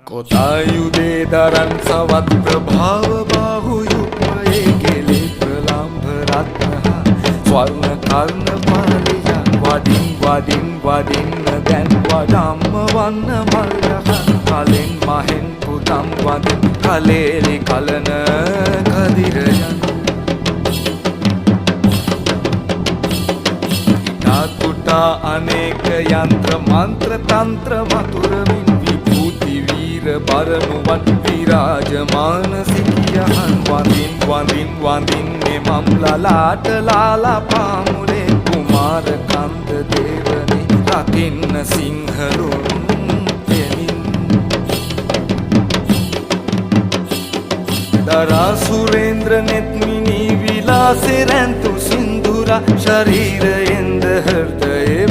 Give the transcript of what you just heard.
कोतायुधे दरन् सवत् प्रभाव बाहुयुग्मये गेले प्रलाम्भरात्मः स्वर्ण कर्ण पालिया वडिन् वडिन् वडिन् දැන් වඩම්ම වන්න මල්ලහන් කලෙන් මහෙන් පුතම් වදින් කලේලි කලන කදිරයන් කුටා අනේක යන්ත්‍ර මන්ත්‍ර තන්ත්‍ර මතුරමින් විභූති වීර බරනුවන් විරාජමාන සිටියහන් වඳින් වඳින් වඳින්නේ මම් ලලාට ලාලා පාමුලේ කුමාර කන්ද දේවනේ රකින්න සිංහලුන් දෙමින් දරා සුරේන්ද්‍ර නෙත්මිනී විලාසේ රැන්තු සින්දුරා ශරීරයෙන්ද හෘදයේ